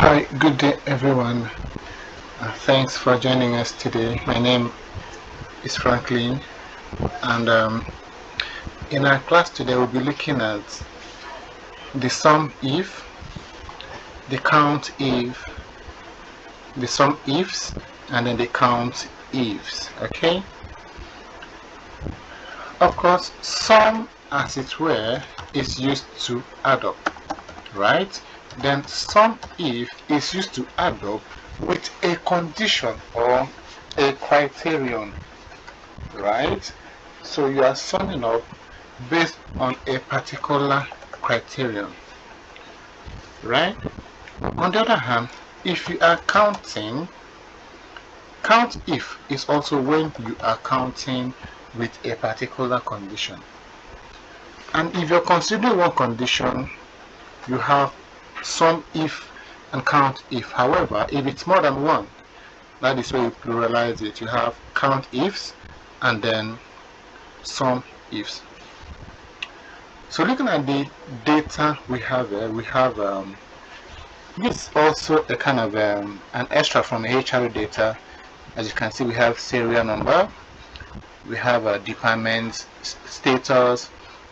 Hi, good day everyone. Thanks for joining us today. My name is Franklin, and in our class today we'll be looking at the sum if, the count if, the sum ifs, and then the count ifs. Okay? Of course, sum, as it were, is used to add up, right? Then sum if is used to add up with a condition or a criterion, right? So you are summing up based on a particular criterion, right? On the other hand, if you are counting, count if is also when you are counting with a particular condition. And if you're considering one condition, you have sum if and count if. However, if it's more than one, that is where you pluralize it. You have count ifs and then sum ifs. So looking at the data we have here, we have this is also a kind of an extra from HR data. As you can see, we have serial number, we have a department status,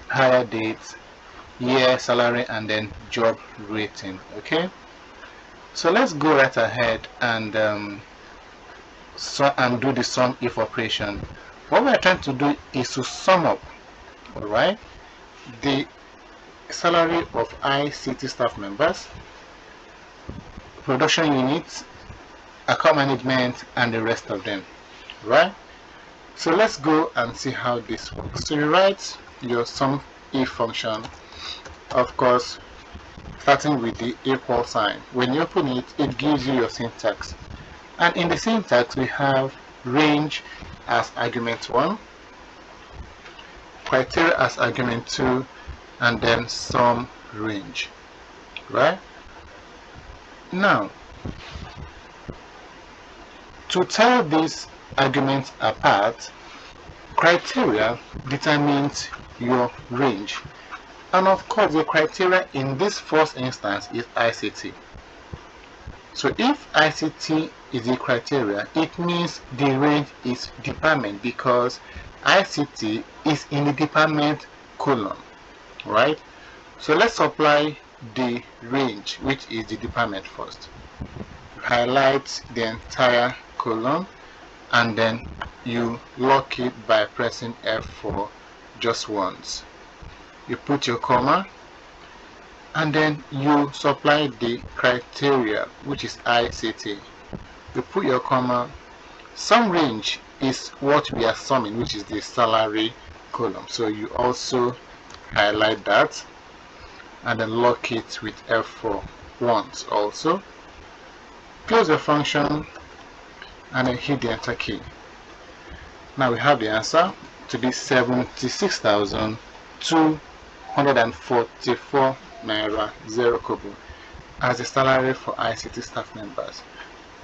hire date, year, salary, and then job rating. Okay, so let's go right ahead and do the sum if operation. What we're trying to do is to sum up, all right, the salary of ICT staff members, production units, account management, and the rest of them, right? So let's go and see how this works. So you write your sum if function, of course, starting with the equal sign. When you open it, it gives you your syntax. And in the syntax, we have range as argument 1, criteria as argument 2, and then sum range, right? Now, to tell these arguments apart, criteria determines your range. And of course, the criteria in this first instance is ICT. So if ICT is the criteria, it means the range is department, because ICT is in the department column, right? So let's apply the range, which is the department first. Highlight the entire column and then you lock it by pressing F4 just once. You put your comma and then you supply the criteria, which is ICT. You put your comma. Sum range is what we are summing, which is the salary column. So you also highlight that and then lock it with F4 once also. Close the function and then hit the enter key. Now we have the answer to be 76,244 naira 0 kobo as the salary for ICT staff members.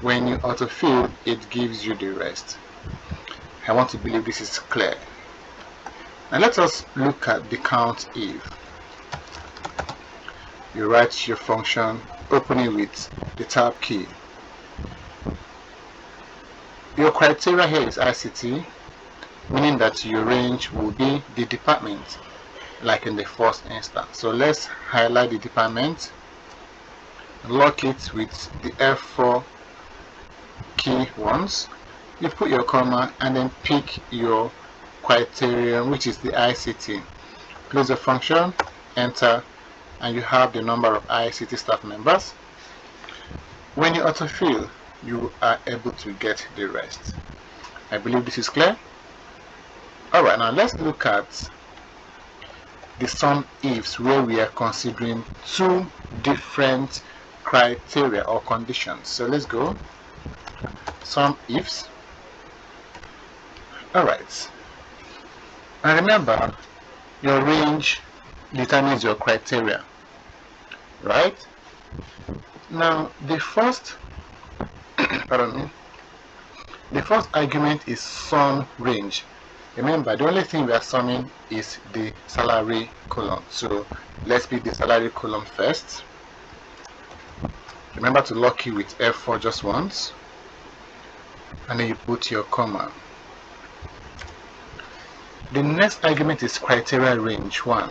When you autofill, it gives you the rest. I want to believe this is clear. Now let us look at the count if. You write your function, open it with the tab key. Your criteria here is ICT, meaning that your range will be the department, like in the first instance. So let's highlight the department, lock it with the F4 key once. You put your comma and then pick your criterion, which is the ICT. Close the function, enter, and you have the number of ICT staff members. When you autofill, you are able to get the rest. I believe this is clear. Alright, now let's look at the sum ifs, where we are considering two different criteria or conditions. So let's go. Sum ifs. Alright, and remember, your range determines your criteria, right? Now the first the first argument is sum range. Remember, the only thing we are summing is the salary column. So let's pick the salary column first. Remember to lock it with F4 just once, and then you put your comma. The next argument is criteria range 1,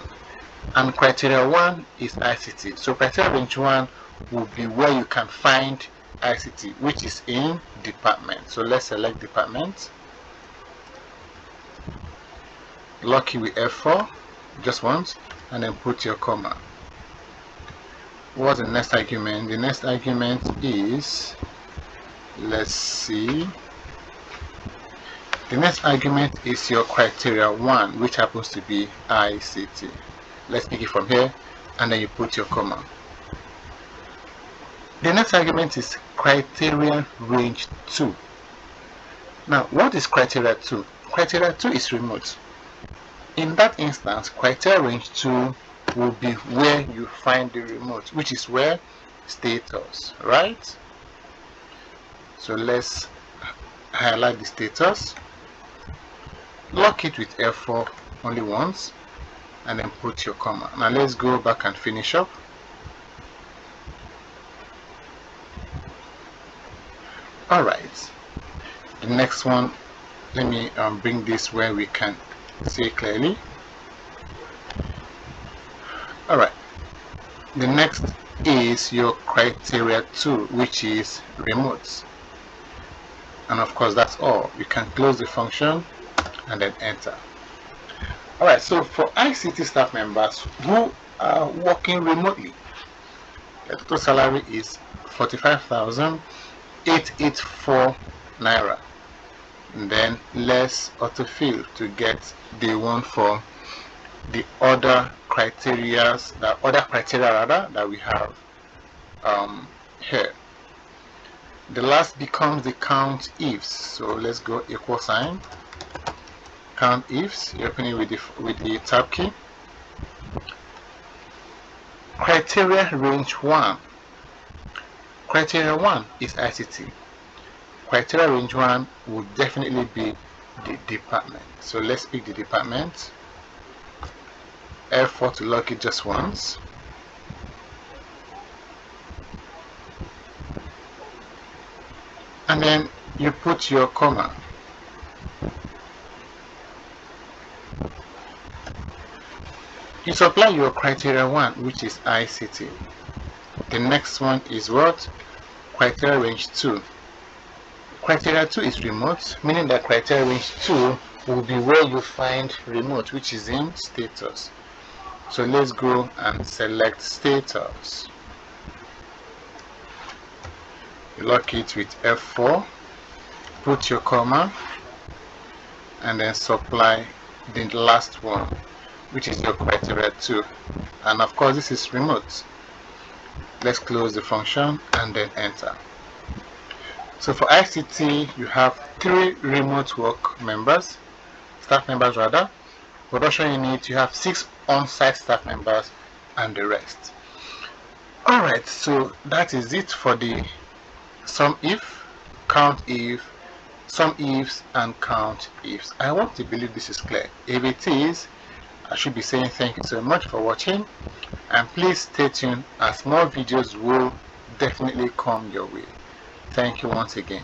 and criteria 1 is ICT. So criteria range 1 will be where you can find ICT, which is in department. So let's select department, lock it with F4 just once, and then put your comma. What's the next argument? The next argument is, let's see, the next argument is your criteria 1, which happens to be ICT. Let's pick it from here, and then you put your comma. The next argument is criteria range 2. Now, what is criteria 2? Criteria 2 is remote. In that instance, criteria range 2 will be where you find the remote, which is where status, right? So let's highlight the status, lock it with F4 only once, and then put your comma. Now let's go back and finish up. Alright, the next one, let me bring this where we can see clearly. Alright, the next is your criteria 2, which is remote. And of course, that's all. You can close the function and then enter. Alright, so for ICT staff members who are working remotely, the total salary is 45,884 naira. And then let's autofill to get the one for the other criteria, that we have here. The last becomes the count ifs. So let's go equal sign, count ifs. You open it with the tab key. Criteria range 1. Criteria 1 is ICT. Criteria range 1 will definitely be the department. So let's pick the department. F4 to lock it just once. And then you put your comma. You supply your criteria 1, which is ICT. The next one is what? Criteria range 2. Criteria 2 is remote, meaning that criteria range 2 will be where you find remote, which is in status. So let's go and select status. You lock it with F4, put your comma, and then supply the last one, which is your criteria 2. And of course, this is remote. Let's close the function and then enter. So for ICT, you have 3 remote work members, staff members rather. Production unit, you have 6 on-site staff members and the rest. Alright, so that is it for the sum if, count if, sum ifs, and count ifs. I want to believe this is clear. If it is, I should be saying thank you so much for watching, and please stay tuned as more videos will definitely come your way. Thank you once again.